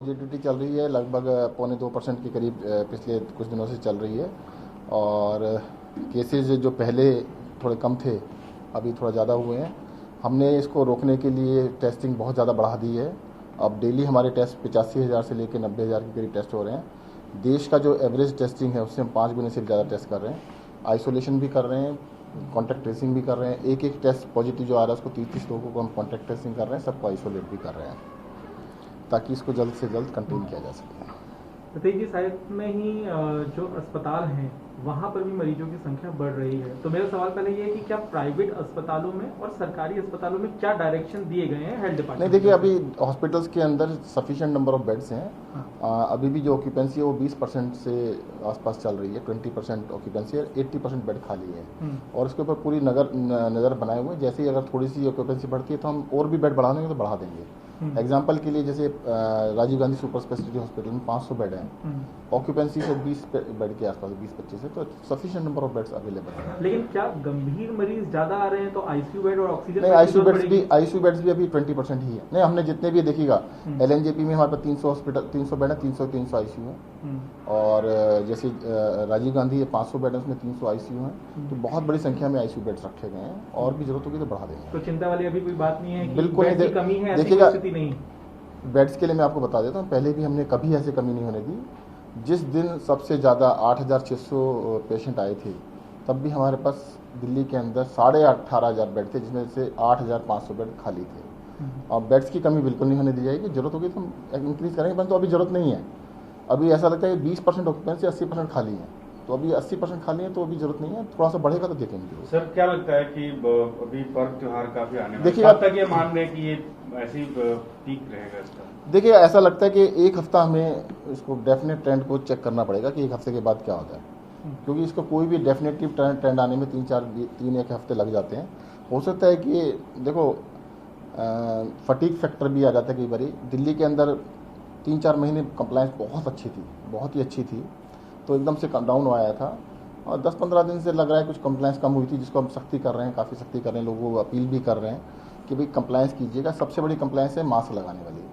Positivity चल रही है लगभग 0.25% के करीब पिछले कुछ दिनों से चल रही है और केसेज जो पहले थोड़े कम थे अभी थोड़ा ज़्यादा हुए हैं। हमने इसको रोकने के लिए टेस्टिंग बहुत ज़्यादा बढ़ा दी है। अब डेली हमारे टेस्ट 85,000 से लेकर 90,000 के करीब टेस्ट हो रहे हैं। देश का जो एवरेज टेस्टिंग है उससे हम 5 गुने से ज़्यादा टेस्ट कर रहे हैं। आइसोलेशन भी कर रहे हैं, कॉन्टैक्ट ट्रेसिंग भी कर रहे हैं। एक एक टेस्ट पॉजिटिव जो आ रहा है उसको 30 लोगों को हम कॉन्टैक्ट ट्रेसिंग कर रहे हैं, सबको आइसोलेट भी कर रहे हैं ताकि इसको जल्द से जल्द कंटेन किया जा सके। सतीश जी, साइड में ही जो अस्पताल हैं वहाँ पर भी मरीजों की संख्या बढ़ रही है, तो मेरा सवाल पहले ये है कि क्या प्राइवेट अस्पतालों में और सरकारी अस्पतालों में क्या डायरेक्शन दिए गए हैं हेल्थ डिपार्टमेंट? नहीं, देखिए अभी हॉस्पिटल्स के अंदर सफिशिएंट नंबर ऑफ बेड्स हैं। अभी भी जो ऑक्यूपेंसी है वो 20% से आसपास चल रही है। 20% ऑक्यूपेंसी है, 80% बेड खाली है और इसके ऊपर पूरी नज़र बनाए हुए हैं। जैसे ही अगर थोड़ी सी ऑक्यूपेंसी बढ़ती है तो हम और भी बेड बढ़ा देंगे तो बढ़ा देंगे। एग्जाम्पल के लिए जैसे Rajiv Gandhi super speciality hospital में 500 बेड हैं, ऑक्यूपेंसी से 20 बेड के आसपास 20-25 है, तो sufficient number of beds available है। लेकिन क्या गंभीर मरीज ज्यादा आ रहे हैं तो आईसीयू बेड और ऑक्सीजन? नहीं, आईसीयू बेड्स भी अभी 20% ही है। नहीं, हमने जितने भी देखिएगा एलएनजेपी में हमारे पास 300 बेड है, 300 आईसीयू है और जैसे राजीव गांधी 500 बेड है उसमें 300 आईसीयू है। तो बहुत बड़ी संख्या में आईसीयू बेड्स रखे गए हैं और भी जरूरत होगी तो बढ़ा देंगे। तो चिंता वाली अभी कोई बात नहीं है कि बिल्कुल बेड की कमी है, देखिएगा नहीं। बेड्स के लिए मैं आपको बता देता हूँ, पहले भी हमने कभी ऐसे कमी नहीं होने दी। जिस दिन सबसे ज़्यादा 8,600 पेशेंट आए थे तब भी हमारे पास दिल्ली के अंदर 18,500 बेड थे, जिसमें से 8,500 बेड खाली थे। और बेड्स की कमी बिल्कुल नहीं होने दी जाएगी। जरूरत होगी तो हम इंक्रीज करेंगे, परंतु अभी जरूरत नहीं है। अभी ऐसा लगता है कि 20% ऑक्यूपेंसी, 80% खाली है, तो अभी 80% खाली है तो अभी जरूरत नहीं है। थोड़ा सा बढ़ेगा तो देखेंगे। सर, क्या लगता है कि अभी पर्व त्योहार काफी आने देखिए, कब तक ये मान रहे हैं कि ये ऐसे ही पीक रहेगा इसका? देखिए, ऐसा लगता है कि एक हफ्ता हमें इसको डेफिनेट ट्रेंड को चेक करना पड़ेगा कि एक हफ्ते के बाद क्या होता है, क्योंकि इसको कोई भी डेफिनेटिव ट्रेंड आने में 3-1 हफ्ते लग जाते हैं। हो सकता है कि देखो फटीक फैक्टर भी आ जाता है कई बार। दिल्ली के अंदर 3-4 महीने कंप्लायंस बहुत अच्छी थी, बहुत ही अच्छी थी, तो एकदम से डाउन आया था और 10-15 दिन से लग रहा है कुछ कंप्लायंस कम हुई थी, जिसको हम सख्ती कर रहे हैं, काफ़ी सख्ती कर रहे हैं, लोगों को अपील भी कर रहे हैं कि भाई कंप्लायंस कीजिएगा। सबसे बड़ी कंप्लायंस है मास्क लगाने वाली।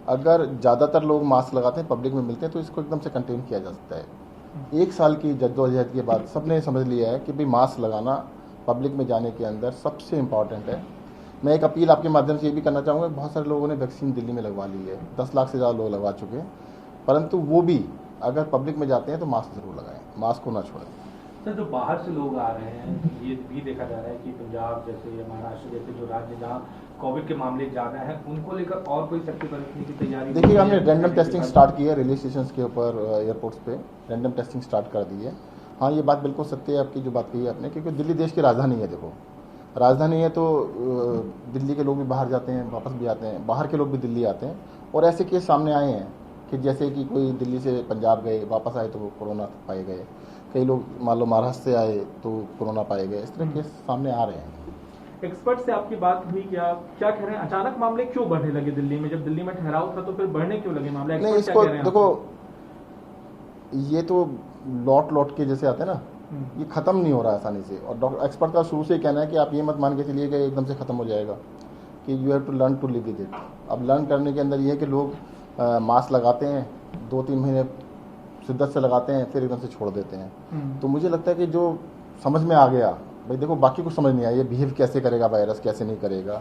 अगर ज़्यादातर लोग मास्क लगाते हैं, पब्लिक में मिलते हैं, तो इसको एकदम से कंटेन किया जा सकता है। 1 साल की जद्दोजहद के बाद सबने समझ लिया है कि भाई मास्क लगाना पब्लिक में जाने के अंदर सबसे इम्पॉर्टेंट है। मैं एक अपील आपके माध्यम से ये भी करना चाहूँगा, बहुत सारे लोगों ने वैक्सीन दिल्ली में लगवा ली है, 10 लाख से ज़्यादा लोग लगवा चुके हैं, परंतु वो भी अगर पब्लिक में जाते हैं तो मास्क जरूर लगाएं, मास्क को ना छोड़ें। सर, जो बाहर से लोग आ रहे हैं, ये भी देखा जा रहा है कि पंजाब जैसे या महाराष्ट्र जैसे जो राज्य जहाँ कोविड के मामले ज़्यादा हैं, उनको लेकर और कोई सख्ती बरतने की तैयारी? देखिए, हमने रैंडम टेस्टिंग स्टार्ट की है रेलवे स्टेशन के ऊपर, एयरपोर्ट्स पे रैंडम टेस्टिंग स्टार्ट कर दी है। हाँ, ये बात बिल्कुल सत्य है आपकी जो बात कही है आपने, क्योंकि दिल्ली देश की राजधानी है। देखो, राजधानी है तो दिल्ली के लोग भी बाहर जाते हैं, वापस भी आते हैं, बाहर के लोग भी दिल्ली आते हैं और ऐसे केस सामने आए हैं कि जैसे कि कोई दिल्ली से पंजाब गए, वापस आए तो वो कोरोना पाए गए। कई लोग मान लो महाराष्ट्र से आए तो कोरोना पाए गए। इस तरह केस सामने आ रहे हैं। एक्सपर्ट से आपकी बात हुई क्या कह रहे हैं? अचानक मामले क्यों बढ़ने लगे दिल्ली में? जब दिल्ली में ठहराव था तो फिर बढ़ने क्यों लगे मामले? नहीं, इसको देखो, ये तो लौट के जैसे आते हैं ना, ये खत्म नहीं हो रहा आसानी से। और डॉक्टर एक्सपर्ट का शुरू से ही कहना है कि आप ये मत मान के चलिए कि एकदम से खत्म हो जाएगा, कि you have to learn to live with it. अब लर्न करने के अंदर ये है कि लोग मास्क लगाते हैं, 2-3 महीने शिद्दत से लगाते हैं, फिर एकदम से छोड़ देते हैं। तो मुझे लगता है कि जो समझ में आ गया, भाई देखो बाकी कुछ समझ नहीं आया, ये बिहेव कैसे करेगा वायरस, कैसे नहीं करेगा,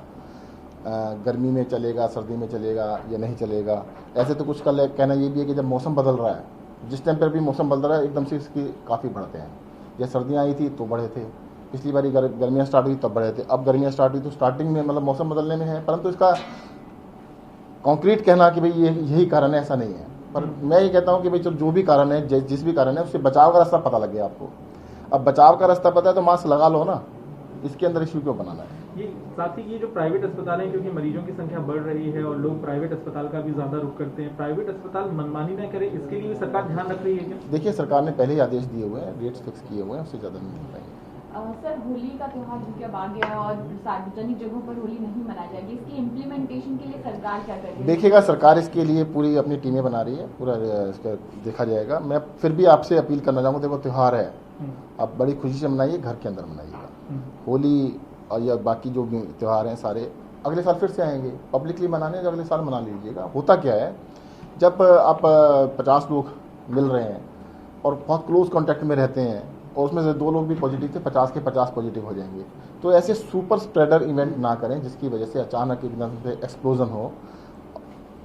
गर्मी में चलेगा, सर्दी में चलेगा या नहीं चलेगा। ऐसे तो कुछ का कहना ये भी है कि जब मौसम बदल रहा है, जिस टाइम पर भी मौसम बदल रहा है, एकदम से इसकी काफ़ी बढ़ते हैं। जब सर्दियाँ आई थी तो बढ़े थे, पिछली बारी गर्मियाँ स्टार्ट हुई तब बढ़े थे, अब गर्मियाँ स्टार्ट हुई तो स्टार्टिंग में मतलब मौसम बदलने में है, परंतु इसका कॉन्क्रीट कहना कि भाई ये यही कारण है, ऐसा नहीं है। पर मैं ये कहता हूँ कि भाई जो भी कारण है, जिस भी कारण है, उससे बचाव का रास्ता पता लग गया आपको। अब बचाव का रास्ता पता है तो मास्क लगा लो ना, इसके अंदर इश्यू क्यों बनाना है? ये साथ ही ये जो प्राइवेट अस्पताल हैं, क्योंकि मरीजों की संख्या बढ़ रही है और लोग प्राइवेट अस्पताल का भी ज्यादा रुख करते हैं, प्राइवेट अस्पताल मनमानी न करे, इसके लिए सरकार ध्यान रख रही है क्या? देखिए, सरकार ने पहले ही आदेश दिए हुए हैं, रेट्स फिक्स किए हुए हैं, उससे ज़्यादा नहीं मिल पाएंगे। सर, होली का त्योहार जो कि अब आ गया और सार्वजनिक जगहों पर होली नहीं मनाई जाएगी, इसकी इम्प्लीमेंटेशन के लिए सरकार क्या कर रही है? देखिएगा, सरकार इसके लिए पूरी अपनी टीमें बना रही है, पूरा इसका देखा जाएगा। मैं फिर भी आपसे अपील करना चाहूँगा, देखो त्यौहार है, आप बड़ी खुशी से मनाइए, घर के अंदर मनाइएगा। होली और या बाकी जो भी त्यौहार हैं सारे अगले साल फिर से आएंगे, पब्लिकली मनाने अगले साल मना लीजिएगा। होता क्या है जब आप 50 लोग मिल रहे हैं और बहुत क्लोज कांटेक्ट में रहते हैं और उसमें से 2 लोग भी पॉजिटिव थे, 50 के 50 पॉजिटिव हो जाएंगे। तो ऐसे सुपर स्प्रेडर इवेंट ना करें जिसकी वजह से अचानक एकदम से एक्सप्लोजन हो।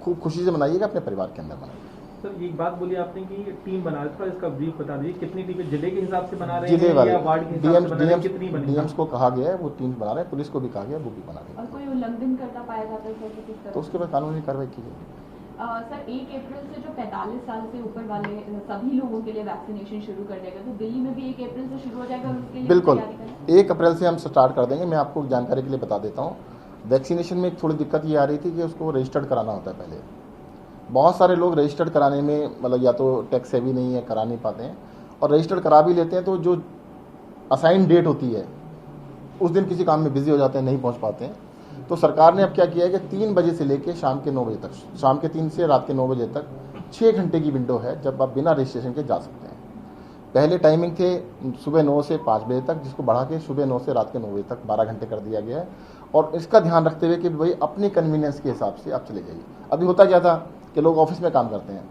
खूब खुशी से मनाइएगा, अपने परिवार के अंदर मनाइए। सर एक बात बोली आपने कि टीम बना रहे, थोड़ा इसका ब्रीफ बता दीजिए, कितनी टीम जिले के हिसाब से बना रहे जिले हैं वाले या वार्ड के हिसाब से बना रहे हैं, कितनी बनी? डीएम्स को कहा गया है, वो टीम बना रहे हैं, पुलिस को भी कहा गया है, वो भी बना रहे और हैं। कोई उल्लंघन करता पाया जाता है सर, तो किस तरह? तो उसके बाद कानूनी कार्रवाई कीजिए। सर 1 अप्रैल से जो 45 साल से ऊपर वाले सभी लोगों के लिए वैक्सीनेशन शुरू कर देगा, तो दिल्ली में भी 1 अप्रैल से शुरू हो जाएगा और उसके लिए बिल्कुल तैयारी करें? 1 अप्रैल से हम स्टार्ट कर देंगे। मैं आपको जानकारी के लिए बता देता हूँ, वैक्सीनेशन में थोड़ी दिक्कत ये आ रही थी कि उसको रजिस्टर्ड कराना होता है पहले। बहुत सारे लोग रजिस्टर्ड कराने में मतलब या तो टैक्स हैवी नहीं है, करा नहीं पाते हैं, और रजिस्टर्ड करा भी लेते हैं तो जो असाइन डेट होती है उस दिन किसी काम में बिजी हो जाते हैं, नहीं पहुंच पाते हैं। तो सरकार ने अब क्या किया है कि 3 बजे से लेकर शाम के 9 बजे तक, शाम के 3 से रात के 9 बजे तक 6 घंटे की विंडो है जब आप बिना रजिस्ट्रेशन के जा सकते हैं। पहले टाइमिंग थे सुबह 9 से 5 बजे तक, जिसको बढ़ा के सुबह 9 से रात के 9 बजे तक 12 घंटे कर दिया गया है। और इसका ध्यान रखते हुए कि भाई अपनी कन्वीनियंस के हिसाब से आप चले जाइए। अभी होता क्या था कि लोग ऑफिस में काम करते हैं,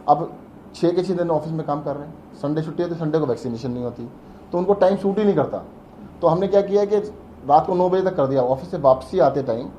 अब 6 के 6 दिन ऑफिस में काम कर रहे हैं, संडे छुट्टी है तो संडे को वैक्सीनेशन नहीं होती, तो उनको टाइम सूट ही नहीं करता। तो हमने क्या किया कि रात को 9 बजे तक कर दिया। ऑफिस से वापसी आते टाइम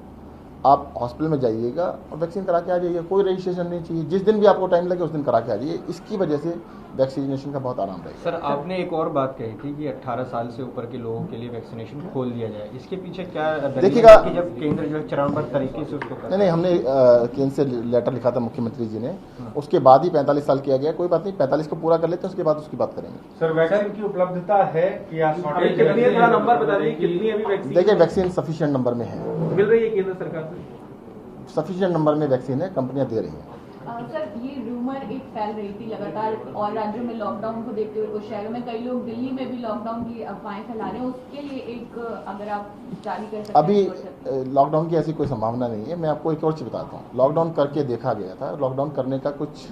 आप हॉस्पिटल में जाइएगा और वैक्सीन करा के आ जाइए, कोई रजिस्ट्रेशन नहीं चाहिए, जिस दिन भी आपको टाइम लगे उस दिन करा के आ जाइए। इसकी वजह से वैक्सीनेशन का बहुत आराम रहेगा। सर आपने एक और बात कही थी कि 18 साल से ऊपर के लोगों के लिए वैक्सीनेशन खोल दिया जाए, इसके पीछे क्या देखिएगा कि जब केंद्र जो है चरणबद्ध तरीके से उसको नहीं, हमने केंद्र से लेटर लिखा था मुख्यमंत्री जी ने, उसके बाद ही 45 साल किया गया। कोई बात नहीं, 45 को पूरा कर लेते हैं, उसके बाद उसकी बात करेंगे। सर वैक्सीन की उपलब्धता है या अभी शॉर्टेज कितनी है, थोड़ा नंबर बता दीजिए, कितनी अभी वैक्सीन देखिए वैक्सीन सफिशिएंट नंबर में है, मिल रही है केंद्र सरकार से? सफिशिएंट नंबर में वैक्सीन है, कंपनियां दे रही हैं। सर ये रूमर एक फैल रही थी लगातार, और राज्यों में लॉकडाउन को देखते हुए कुछ शहरों में कई लोग दिल्ली में भी लॉकडाउन की अफवाहें फैला रहे हैं, उसके लिए एक अगर आप जारी कर सकते अभी हैं। लॉकडाउन की ऐसी कोई संभावना नहीं है। मैं आपको एक और चीज बताता हूँ, लॉकडाउन करके देखा गया था, लॉकडाउन करने का कुछ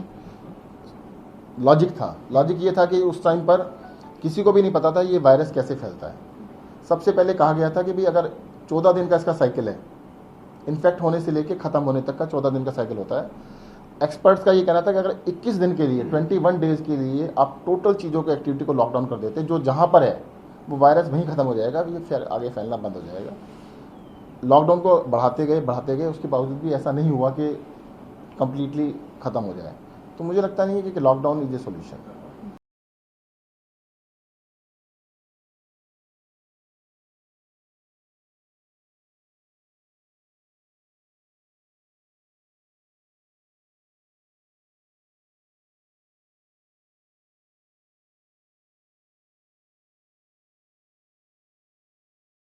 लॉजिक था। लॉजिक ये था कि उस टाइम पर किसी को भी नहीं पता था ये वायरस कैसे फैलता है। सबसे पहले कहा गया था कि भाई अगर 14 दिन का इसका साइकिल है, इन्फेक्ट होने से लेके खत्म होने तक का 14 दिन का साइकिल होता है। एक्सपर्ट्स का ये कहना था कि अगर 21 दिन के लिए 21 डेज के लिए आप टोटल चीज़ों को एक्टिविटी को लॉकडाउन कर देते, जो जहाँ पर है वो वायरस वहीं खत्म हो जाएगा, ये फिर आगे फैलना बंद हो जाएगा। लॉकडाउन को बढ़ाते गए, उसके बावजूद भी ऐसा नहीं हुआ कि कंप्लीटली खत्म हो जाए। तो मुझे लगता नहीं है कि लॉकडाउन इज ए सोल्यूशन।